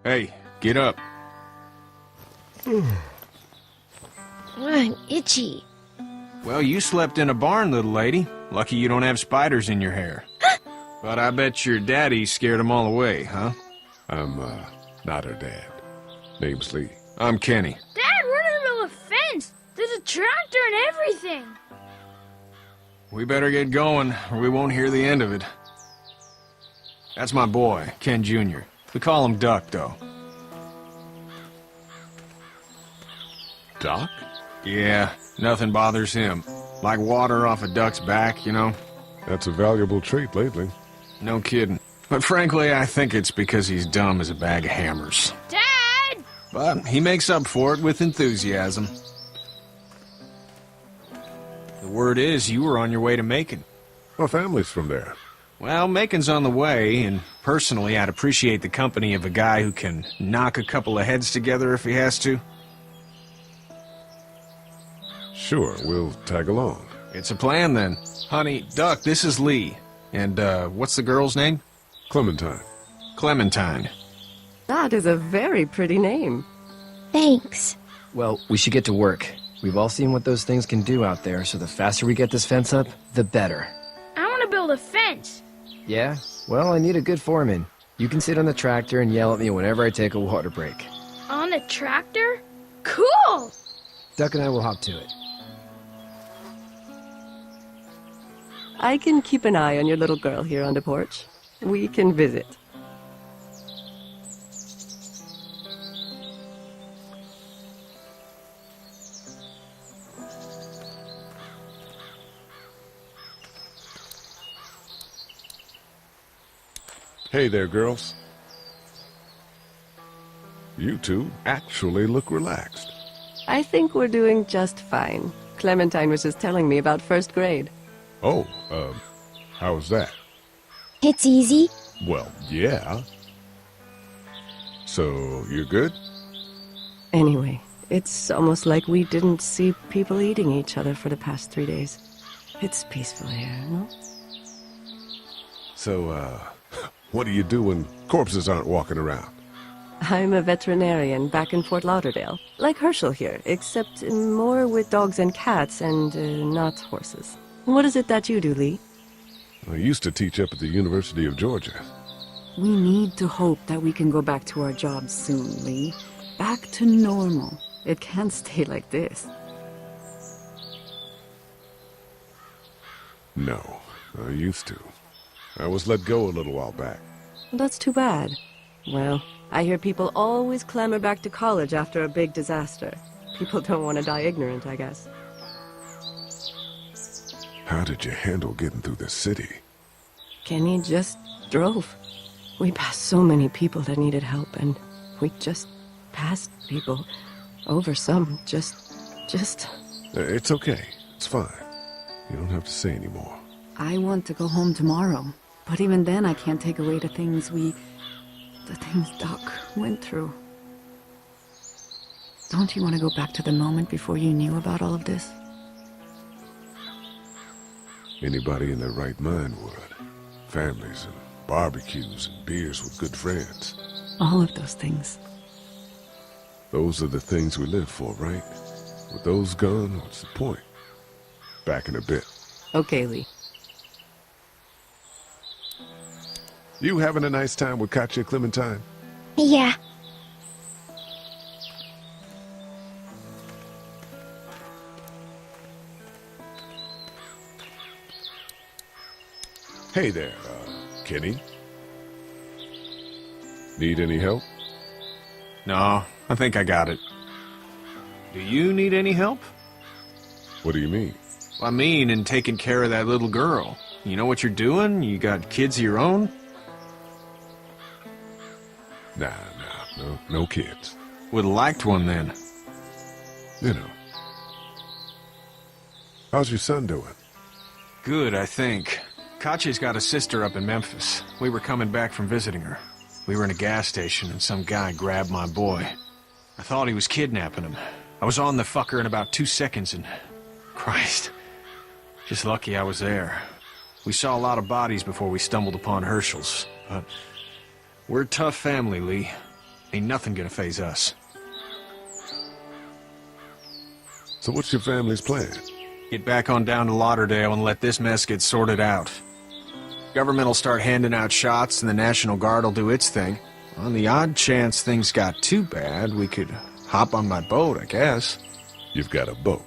Hey, get up. I'm itchy. Well, you slept in a barn, little lady. Lucky you don't have spiders in your hair. But I bet your daddy scared them all away, huh? I'm, not her dad. Name's Lee. I'm Kenny. Dad, we're in the middle of a fence. There's a tractor and everything. We better get going, or we won't hear the end of it. That's my boy, Ken Jr. We call him Duck, though. Doc? Yeah, nothing bothers him. Like water off a duck's back, you know? That's a valuable trait lately. No kidding. But frankly, I think it's because he's dumb as a bag of hammers. Dad! But he makes up for it with enthusiasm. The word is you were on your way to Macon. Our family's from there. Well, Macon's on the way, and personally, I'd appreciate the company of a guy who can knock a couple of heads together if he has to. Sure, we'll tag along. It's a plan, then. Honey, Duck, this is Lee. And, what's the girl's name? Clementine. Clementine. That is a very pretty name. Thanks. Well, we should get to work. We've all seen what those things can do out there, so the faster we get this fence up, the better. I want to build a fence. Yeah? Well, I need a good foreman. You can sit on the tractor and yell at me whenever I take a water break. On the tractor? Cool! Duck and I will hop to it. I can keep an eye on your little girl here on the porch. We can visit. Hey there, girls. You two actually look relaxed. I think we're doing just fine. Clementine was just telling me about first grade. Oh, how was that? It's easy. Well, yeah. So, you're good? Anyway, it's almost like we didn't see people eating each other for the past 3 days. It's peaceful here, no? So, what do you do when corpses aren't walking around? I'm a veterinarian back in Fort Lauderdale. Like Herschel here, except more with dogs and cats and not horses. What is it that you do, Lee? I used to teach up at the University of Georgia. We need to hope that we can go back to our jobs soon, Lee. Back to normal. It can't stay like this. No, I used to. I was let go a little while back. That's too bad. Well, I hear people always clamor back to college after a big disaster. People don't want to die ignorant, I guess. How did you handle getting through the city? Kenny just drove. We passed so many people that needed help, and we just passed people. Over some, just... It's okay. It's fine. You don't have to say anymore. I want to go home tomorrow. But even then, I can't take away the things Doc went through. Don't you want to go back to the moment before you knew about all of this? Anybody in their right mind would. Families and barbecues and beers with good friends. All of those things. Those are the things we live for, right? With those gone, what's the point? Back in a bit. Okay, Lee. You having a nice time with Katya, Clementine? Yeah. Hey there, Kenny. Need any help? No, I think I got it. Do you need any help? What do you mean? I mean, in taking care of that little girl. You know what you're doing? You got kids of your own? Nah, no kids. Would've liked one then. You know. How's your son doing? Good, I think. Katya's got a sister up in Memphis. We were coming back from visiting her. We were in a gas station and some guy grabbed my boy. I thought he was kidnapping him. I was on the fucker in about 2 seconds and... Christ. Just lucky I was there. We saw a lot of bodies before we stumbled upon Herschel's, but... We're a tough family, Lee. Ain't nothing gonna phase us. So what's your family's plan? Get back on down to Lauderdale and let this mess get sorted out. Government will start handing out shots and the National Guard will do its thing. On the odd chance things got too bad, we could hop on my boat, I guess. You've got a boat.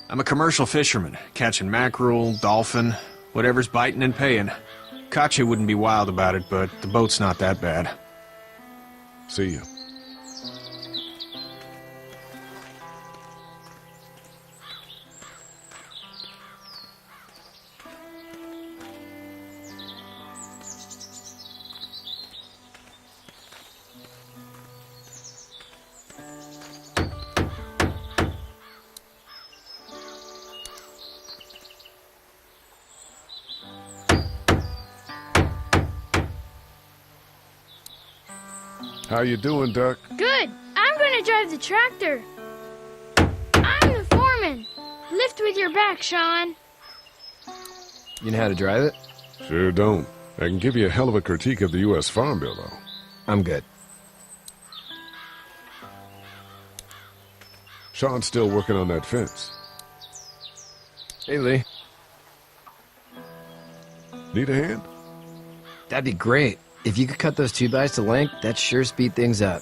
I'm a commercial fisherman, catching mackerel, dolphin, whatever's biting and paying. Kachi wouldn't be wild about it, but the boat's not that bad. See ya. How you doing, Duck? Good. I'm gonna drive the tractor. I'm the foreman. Lift with your back, Sean. You know how to drive it? Sure don't. I can give you a hell of a critique of the U.S. Farm Bill, though. I'm good. Sean's still working on that fence. Hey, Lee. Need a hand? That'd be great. If you could cut those 2x to length, that'd sure speed things up.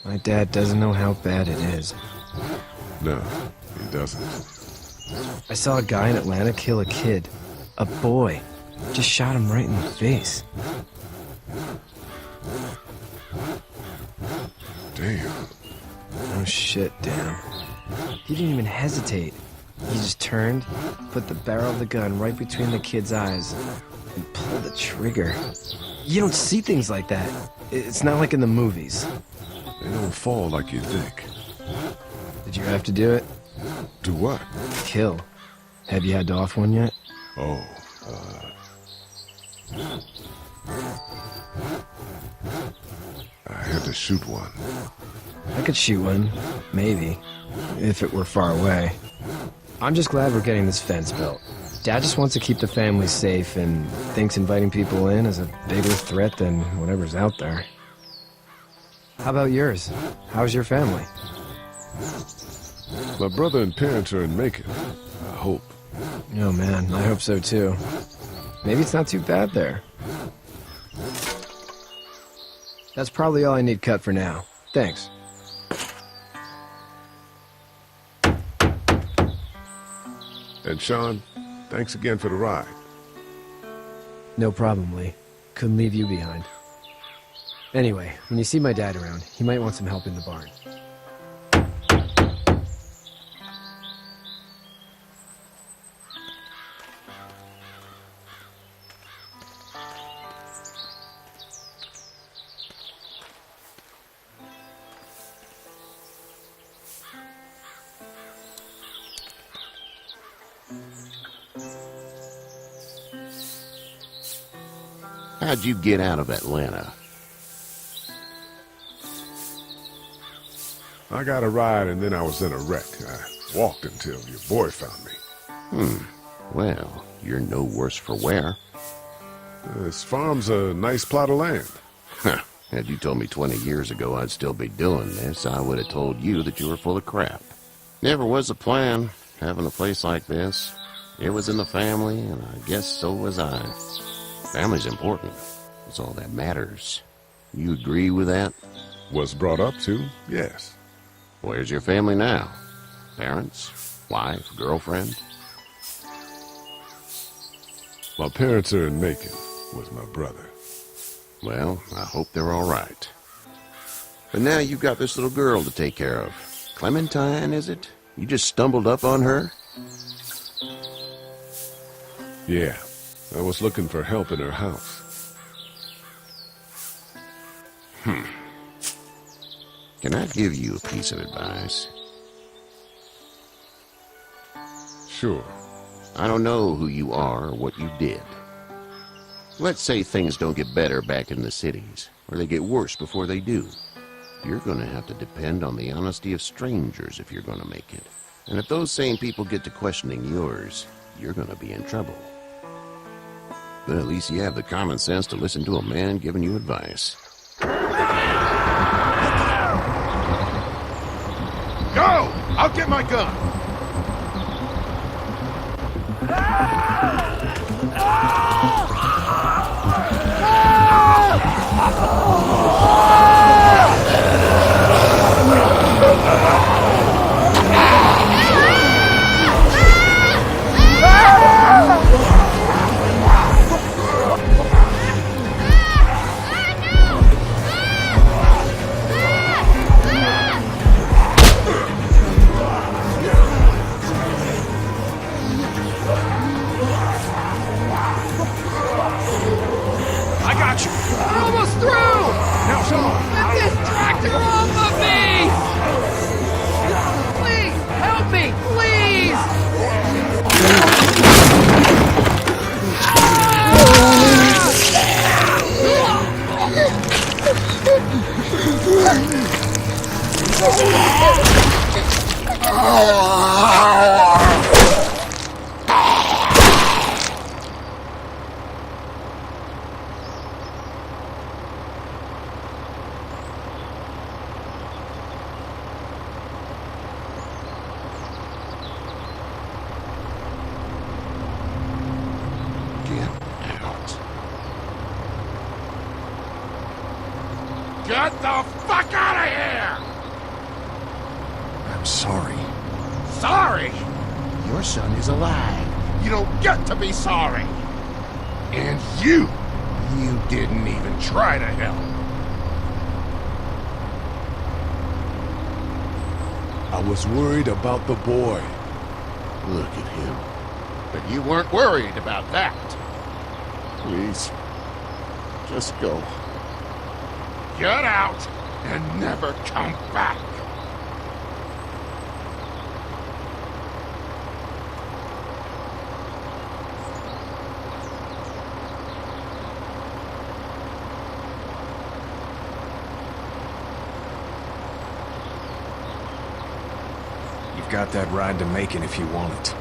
My dad doesn't know how bad it is. No, he doesn't. I saw a guy in Atlanta kill a kid. A boy. Just shot him right in the face. Damn. Oh shit, damn. He didn't even hesitate. He just turned, put the barrel of the gun right between the kid's eyes, and pulled the trigger. You don't see things like that. It's not like in the movies. They don't fall like you think. Did you have to do it? Do what? Kill. Have you had to off one yet? Oh, I had to shoot one. I could shoot one, maybe, if it were far away. I'm just glad we're getting this fence built. Dad just wants to keep the family safe and thinks inviting people in is a bigger threat than whatever's out there. How about yours? How's your family? My brother and parents are in Macon. I hope. Oh man, I hope so too. Maybe it's not too bad there. That's probably all I need cut for now. Thanks. And Sean, thanks again for the ride. No problem, Lee. Couldn't leave you behind. Anyway, when you see my dad around, he might want some help in the barn. How'd you get out of Atlanta? I got a ride and then I was in a wreck. I walked until your boy found me. Well, you're no worse for wear. This farm's a nice plot of land. Huh. Had you told me 20 years ago I'd still be doing this, I would have told you that you were full of crap. Never was a plan, having a place like this. It was in the family, and I guess so was I. Family's important. It's all that matters. You agree with that? Was brought up to, yes. Where's your family now? Parents? Wife? Girlfriend? My parents are in Macon with my brother. Well, I hope they're all right. But now you've got this little girl to take care of. Clementine, is it? You just stumbled up on her? Yeah, I was looking for help in her house. Can I give you a piece of advice? Sure. I don't know who you are or what you did. Let's say things don't get better back in the cities, or they get worse before they do. You're going to have to depend on the honesty of strangers if you're going to make it. And if those same people get to questioning yours, you're going to be in trouble. But at least you have the common sense to listen to a man giving you advice. Go! I'll get my gun! I got you. We're almost through! Now, come on. Get this tractor off of me! Please, help me, please! Get the fuck out of here! I'm sorry. Sorry? Your son is alive. You don't get to be sorry. And you didn't even try to help. I was worried about the boy. Look at him. But you weren't worried about that. Please, just go. Get out and never come back. You've got that ride to Macon if you want it.